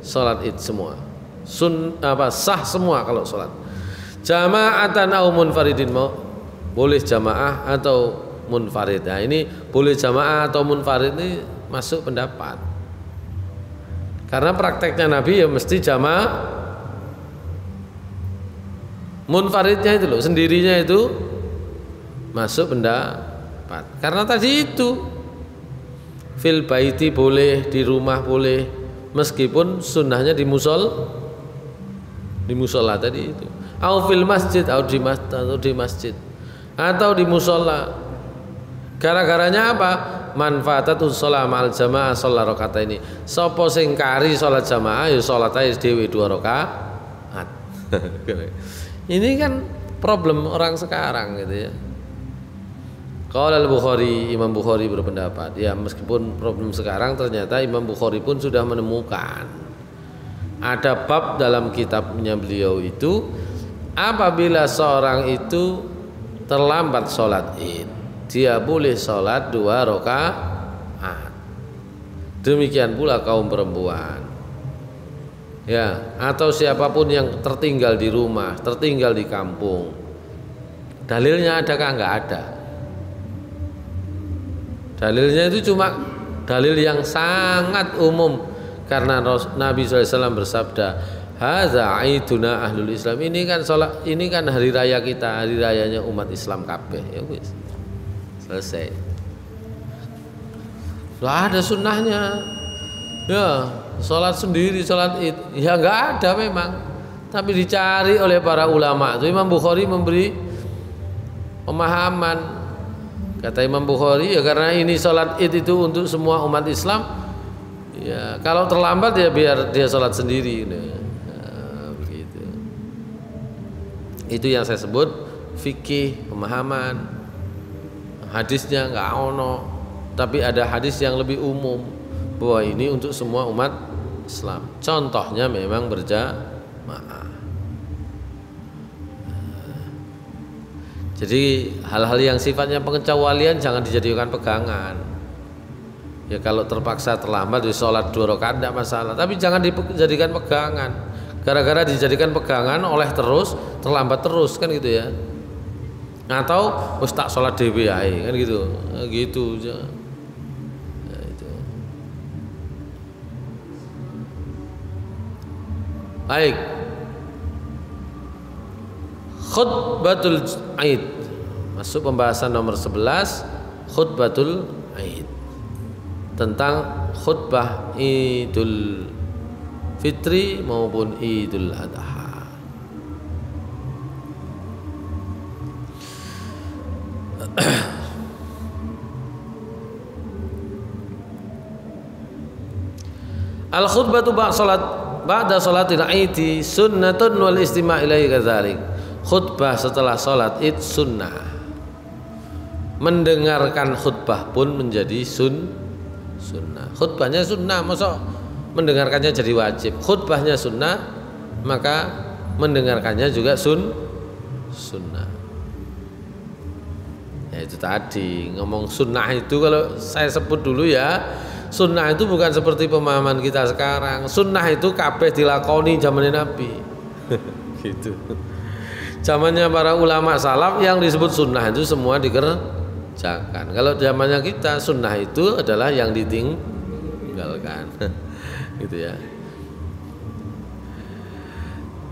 salat id semua. Sah semua kalau salat. Jama'atan au munfaridin, boleh jamaah atau munfarid. Nah, ini boleh jamaah atau munfarid ini masuk pendapat. Karena prakteknya Nabi ya mesti jamaah. Munfaridnya itu loh, sendirinya itu masuk pendapat. Karena tadi itu fil baiti boleh, di rumah boleh, meskipun sunnahnya di musola tadi itu. Au fil masjid, atau di masjid, atau di musola. Gara-garanya apa? Manfaatatus shalah ma'al jamaah shalla rakataini. Sapa sing kari salat jamaah ya salat ae dhewe 2 rakaat. Ini kan problem orang sekarang gitu ya. Qala al-Bukhari, Imam Bukhari berpendapat, ya meskipun problem sekarang ternyata Imam Bukhari pun sudah menemukan ada bab dalam kitabnya beliau itu apabila seorang itu terlambat sholat id, dia boleh sholat 2 rakaat. Demikian pula kaum perempuan. Ya, atau siapapun yang tertinggal di rumah, tertinggal di kampung. Dalilnya adakah? Enggak ada. Dalilnya itu cuma dalil yang sangat umum karena Nabi SAW bersabda, "Hadza aiduna ahlul Islam." Ini kan salat, ini kan hari raya kita, hari rayanya umat Islam kabeh. Ya wis. Selesai. Enggak ada sunnahnya. Ya, sholat sendiri, sholat id, ya nggak ada memang. Tapi dicari oleh para ulama. Itu Imam Bukhari memberi pemahaman. Kata Imam Bukhari, ya karena ini sholat id itu untuk semua umat Islam. Ya kalau terlambat ya biar dia sholat sendiri. Nah, begitu. Itu yang saya sebut fikih, pemahaman. Hadisnya nggak ono, tapi ada hadis yang lebih umum bahwa ini untuk semua umat Islam. Contohnya memang berjamaah. Jadi hal-hal yang sifatnya pengecualian jangan dijadikan pegangan. Ya kalau terpaksa terlambat di sholat 2 rakaat tidak masalah, tapi jangan dijadikan pegangan. Gara-gara dijadikan pegangan oleh terus terlambat terus kan gitu ya. Atau wis tak sholat dhewe ae kan gitu. Gitu. Baik. Khutbatul Aid. Masuk pembahasan nomor 11, khutbatul Aid. Tentang khutbah Idul Fitri maupun Idul Adha. Al khutbatu ba'da salatil Aid sunnatun wal istima' ilaihi kadzalik. Khutbah setelah salat Id sunnah. Mendengarkan khutbah pun menjadi sunnah. Khutbahnya sunnah, masa mendengarkannya jadi wajib. Khutbahnya sunnah, maka mendengarkannya juga sunnah. Ya itu tadi, ngomong sunnah itu kalau saya sebut dulu ya, sunnah itu bukan seperti pemahaman kita sekarang. Sunnah itu kabeh dilakoni zamannya Nabi. Gitu. Zamannya para ulama salaf yang disebut sunnah itu semua dikerjakan. Kalau zamannya kita, sunnah itu adalah yang ditinggalkan. Gitu ya.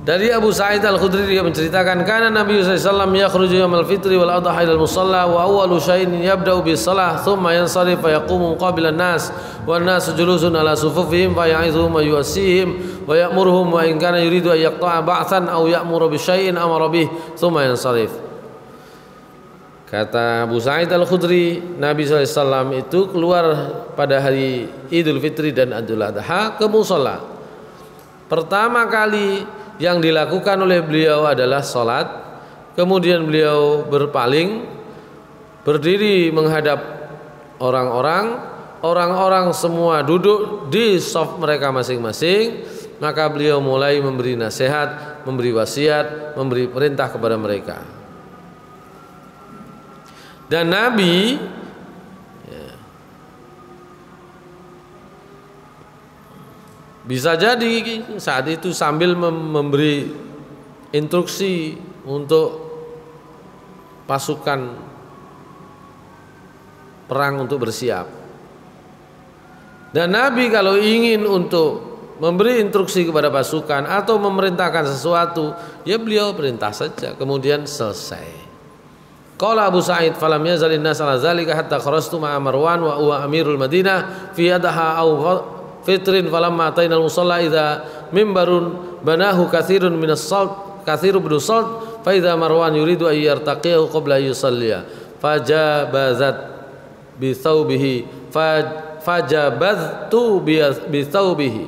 Dari Abu Sa'id Al-Khudri dia menceritakan kana Nabi sallallahu alaihi wasallam yakhruju yaumal fitri wal adha ila al-musalla wa awwalu shay'in yabda'u bis salah thumma yansarif fa yaqumu qabila an-nas wan nas julusun ala sufufihim fa ya'idhuhum wa yuwassihim wa ya'muruhum wa in kana yuridu an yaqta'a ba'than aw ya'muru bi syai'in amara bih thumma yansarif. Kata Abu Sa'id Al-Khudri, Nabi sallallahu alaihi wasallam itu keluar pada hari Idul Fitri dan Idul Adha ke musalla. Pertama kali yang dilakukan oleh beliau adalah sholat. Kemudian beliau berpaling, berdiri menghadap orang-orang. Orang-orang semua duduk di shaf mereka masing-masing. Maka beliau mulai memberi nasihat, memberi wasiat, memberi perintah kepada mereka. Dan Nabi bisa jadi saat itu sambil memberi instruksi untuk pasukan perang untuk bersiap. Dan Nabi kalau ingin untuk memberi instruksi kepada pasukan atau memerintahkan sesuatu, ya beliau perintah saja, kemudian selesai. Qala Abu Sa'id falam yazalin nas ala zalika hatta kharastu ma'a Marwan wa huwa amirul Madinah fi adha aw fitrin falamma atainal musalla idza mimbarun banahu katsirun minas salt katsirun bin salt fa idza Marwan yuridu ay yartaqihu qabla yusalliya fajabazat bi thawbihi fajabaztu bi thawbihi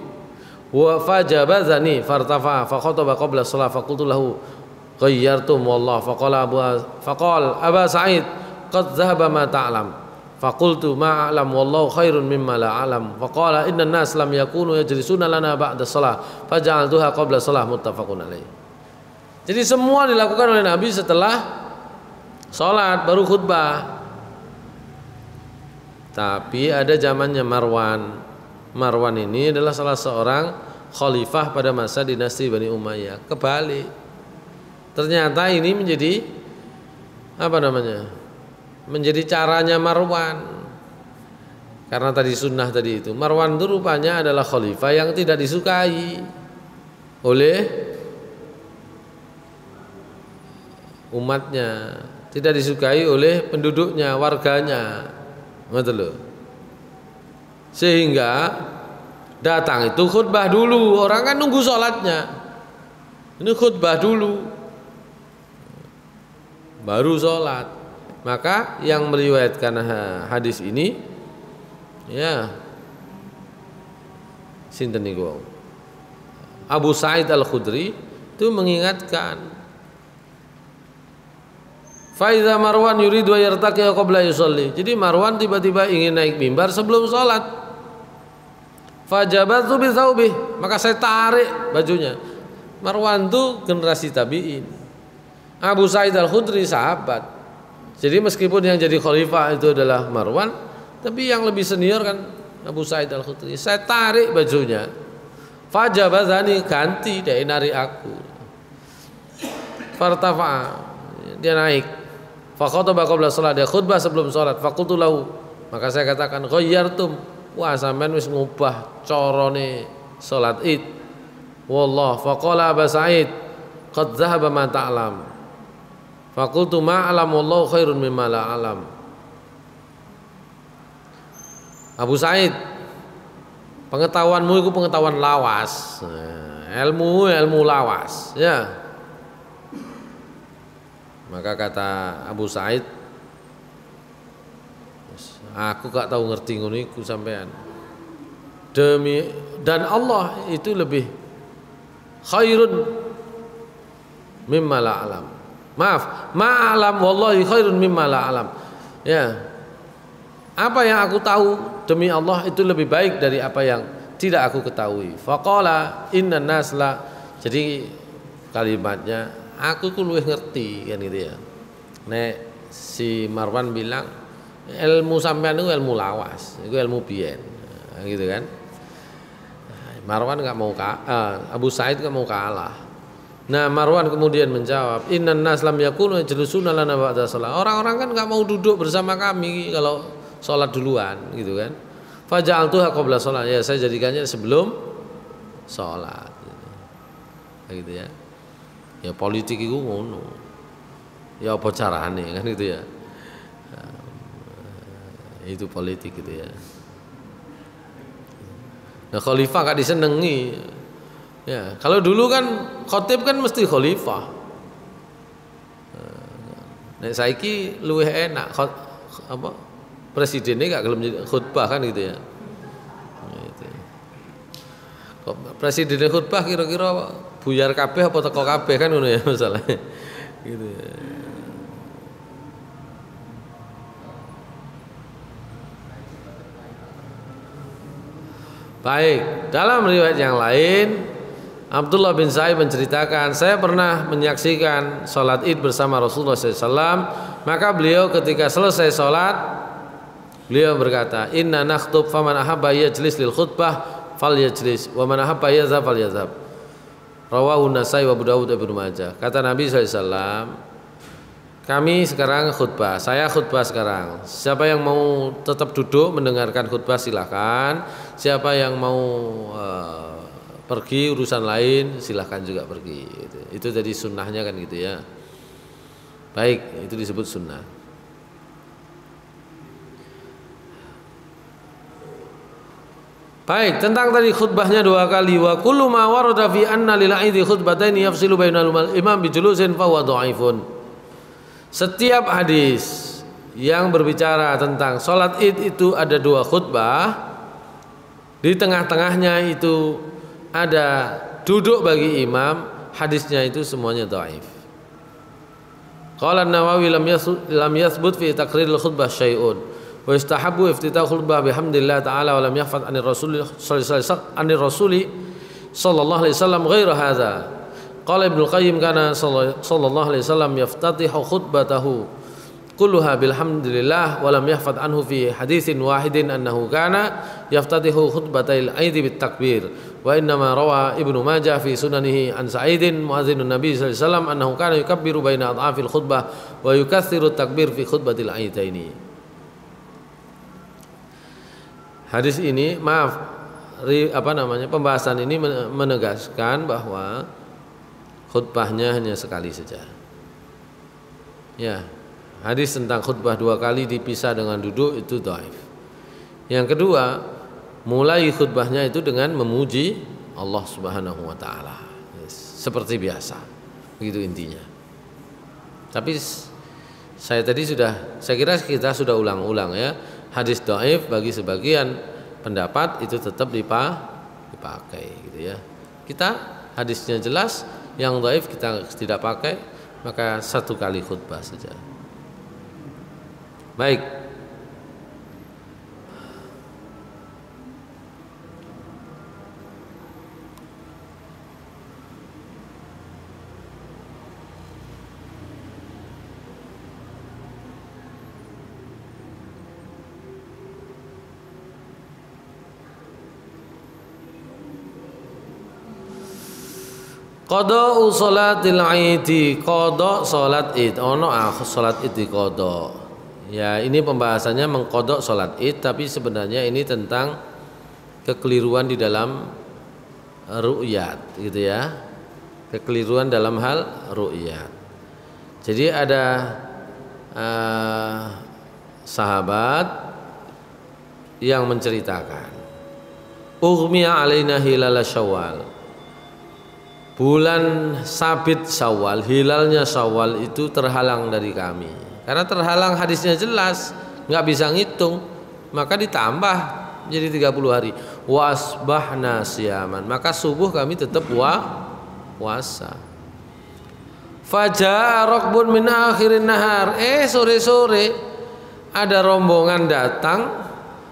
wa fajabazani fartafa fa khataba qabla shalah fa qultu lahu ghayyartum wallah faqala Aba Sa'id qad dhahaba ma ta'lam faqultu ma a'lam wallahu khairun mimma la a'lam faqala inna an-nas lam yakunu yajlisuna lana ba'da shalah faja'altuha qabla shalah muttafaqun alaih. Jadi semua dilakukan oleh Nabi setelah salat baru khutbah. Tapi ada zamannya Marwan. Marwan ini adalah salah seorang khalifah pada masa dinasti Bani Umayyah. Kebalik. Ternyata ini menjadi menjadi caranya Marwan. Karena tadi sunnah tadi itu, Marwan itu rupanya adalah khalifah yang tidak disukai oleh umatnya, tidak disukai oleh penduduknya, warganya. Betul. Sehingga datang itu khutbah dulu. Orang kan nunggu sholatnya, ini khutbah dulu baru sholat. Maka yang meriwayatkan hadis ini ya sinten niku Abu Sa'id Al-Khudri itu mengingatkan Faiza Marwan yuridu yartaqi qabla yusalli. Jadi Marwan tiba-tiba ingin naik mimbar sebelum sholat. Fajabatu bi thawbih, maka saya tarik bajunya. Marwan itu generasi tabi'in. Abu Sa'id Al-Khudri sahabat. Jadi meskipun yang jadi khalifah itu adalah Marwan, tapi yang lebih senior kan Abu Sa'id Al-Khudri. Saya tarik bajunya. Fajabazani, ganti, dia narik aku. Fartafa, dia naik. Fakhotaba qabla shalah, dia khutbah sebelum salat. Faqultu lahu, maka saya katakan ghayyartum, wah sampean wis ngubah carane salat Id. wallah faqala Abu Sa'id qad dhahaba ma ta'lam faqultu ma a'lam wallahu khairun mimma la a'lam. Abu Sa'id, pengetahuanmu itu pengetahuan lawas, ilmu lawas, ya. Maka kata Abu Sa'id, aku gak tahu ngerti ngono iku sampean. Demi dan Allah itu lebih khairun mimma la alam. Maaf, ma'alam wallahi khairun mimma la alam. Ya. Apa yang aku tahu demi Allah itu lebih baik dari apa yang tidak aku ketahui. Faqala innan nas la. Jadi kalimatnya aku ku luwih ngerti kan gitu ya. Nek si Marwan bilang ilmu sampean itu ilmu lawas, itu ilmu biyen. Nah, gitu kan. Marwan enggak mau Abu Sa'id enggak mau kalah. Nah, Marwan kemudian menjawab, innan nas lam yakunu yajlusuna lana ba'da shalah. Orang-orang kan enggak mau duduk bersama kami kalau sholat duluan gitu kan. Faja'altuha qabla sholat, ya saya jadikannya sebelum sholat gitu ya. Ya politik itu ngono. Ya apa carane kan gitu ya. Itu politik gitu ya. Nah khalifah gak disenengi. Ya, kalau dulu kan khotib kan mesti khalifah. Nek saiki luwih enak apa? Presidennya gak gelem khutbah kan gitu ya. Gitu. Kok presidennya khutbah kira-kira buyar kabeh apa teko kabeh kan ngono ya masalahnya. Gitu ya. Baik, dalam riwayat yang lain Abdullah bin Sa'id menceritakan, saya pernah menyaksikan sholat Id bersama Rasulullah SAW. Maka beliau ketika selesai sholat, beliau berkata, inna nakhtub faman ahabba yajlis lil khutbah fal yajlis wa man ahabba yazhab fal yazhab. Rawahu Nasai wa Abu Dawud Ibnu Majah. Kata Nabi SAW, kami sekarang khutbah, saya khutbah sekarang. Siapa yang mau tetap duduk mendengarkan khutbah silahkan. Siapa yang mau pergi urusan lain silahkan juga pergi. Itu jadi sunnahnya kan gitu ya. Baik, itu disebut sunnah. Baik, tentang tadi khutbahnya 2 kali, wa kullu ma warada fi anna lil aidi khutbatain yafsilu bainal imam bi julusin fa huwa dhaifun. Setiap hadis yang berbicara tentang salat Id itu ada 2 khutbah, di tengah-tengahnya itu ada duduk bagi imam, hadisnya itu semuanya dhaif. Qala An-Nawawi lam yathbut fi taqriril khutbah syai'un. Wa istahabbu iftitah khutbah bihamdillah ta'ala wa lam yahfad anir rasul sallallahu alaihi wasallam ghairu hadza. Qala Ibnu Qayyim kana sallallahu alaihi wasallam yaftatihu khutbatahu kulluha bilhamdillah wa lam yahfad anhu fi haditsin wahidin annahu kana yaftatihu khutbatal aid bit takbir. Wa inna ma rawa Ibnu Majah fi sunanihi an Sa'idin muadzinun Nabi sallallahu alaihi wasallam annahu kana yukabbiru baina adhafil khutbah wa yukatsiru takbir fi khutbatil aidaini. Hadis ini, pembahasan ini menegaskan bahwa khutbahnya hanya sekali saja. Ya, hadis tentang khutbah 2 kali dipisah dengan duduk itu dhaif. Yang kedua, mulai khutbahnya itu dengan memuji Allah Subhanahu wa taala. Seperti biasa. Begitu intinya. Tapi saya kira kita sudah ulang-ulang ya. Hadis dhaif bagi sebagian pendapat itu tetap dipakai gitu ya. Kita hadisnya jelas, yang dhaif kita tidak pakai, maka 1 kali khutbah saja. Baik. Qada'u sholatil Id, qada salat Id. Ono salat Id diqada. Ya, ini pembahasannya mengqada salat Id, tapi sebenarnya ini tentang kekeliruan di dalam ru'yat gitu ya. Kekeliruan dalam hal ru'yat. Jadi ada sahabat yang menceritakan, ughmiya alaina hilal Syawal. Bulan sabit Syawal, hilalnya Syawal itu terhalang dari kami. Karena terhalang hadisnya jelas, nggak bisa ngitung, maka ditambah jadi 30 hari. Wasbahna siyaman, maka subuh kami tetap puasa. Faja'a raqbun min akhirin nahar, sore-sore ada rombongan datang.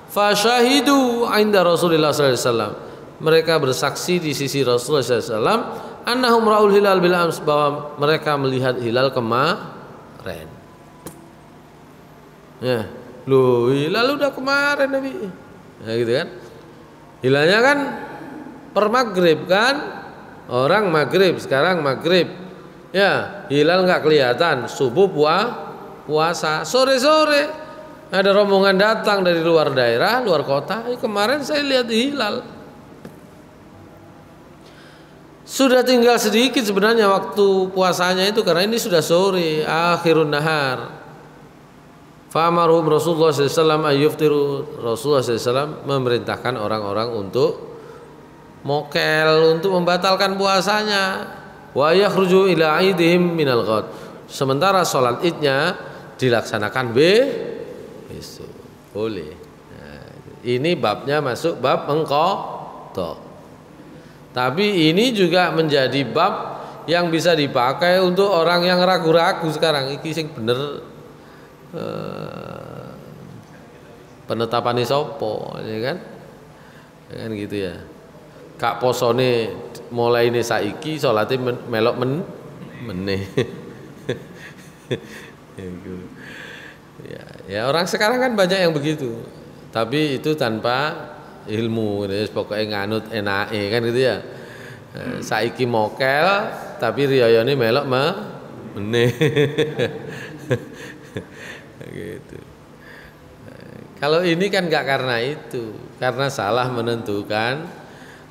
Fasyahidu inda Rasulullah sallallahu alaihi wasallam, mereka bersaksi di sisi Rasulullah sallallahu alaihi wasallam, annahum ra'ul hilal bil ams, bahwa mereka melihat hilal kemarin. Ya, loh, hilal udah kemarin Nabi. Ya gitu kan. Hilalnya kan per maghrib kan, orang maghrib, sekarang maghrib. Ya, hilal nggak kelihatan, subuh puasa, sore-sore ada rombongan datang dari luar daerah, luar kota. Kemarin saya lihat hilal. Sudah tinggal sedikit sebenarnya waktu puasanya itu, karena ini sudah sore, akhirun nahar. Fa'amaruhum Rasulullah SAW ayyuftiru. Rasulullah SAW memerintahkan orang-orang untuk mokel, untuk membatalkan puasanya. Wa yakhruju ila aidihim minal ghad. Sementara sholat idnya dilaksanakan besok. Boleh. Nah, ini babnya masuk bab mengqadha. Tapi ini juga menjadi bab yang bisa dipakai untuk orang yang ragu-ragu sekarang. Iki sing bener penetapan sopo, ya kan? Kan gitu ya. Kak posone mulai ini saiki salate melok meneh. Ya orang sekarang kan banyak yang begitu. Tapi itu tanpa ilmu, pokoknya nganut enake kan gitu ya. Saiki mokel tapi riyayane melok meneh. Gitu. Kalau ini kan enggak karena itu, karena salah menentukan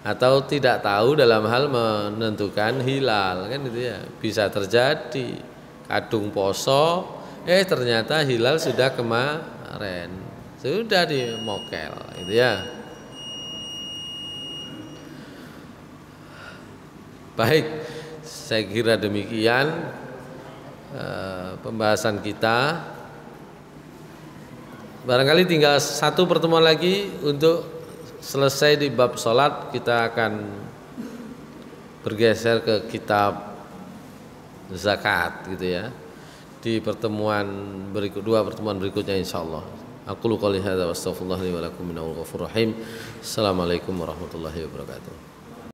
atau tidak tahu dalam hal menentukan hilal kan gitu ya. Bisa terjadi kadung poso ternyata hilal sudah kemarin, sudah di mokel gitu ya. Baik, saya kira demikian pembahasan kita. Barangkali tinggal satu pertemuan lagi untuk selesai di bab sholat. Kita akan bergeser ke kitab zakat gitu ya, di pertemuan dua pertemuan berikutnya insyaallah. Aku qouli hadza wa astaghfirullah li wa lakum minal ghafurur rahim. Assalamualaikum warahmatullahi wabarakatuh.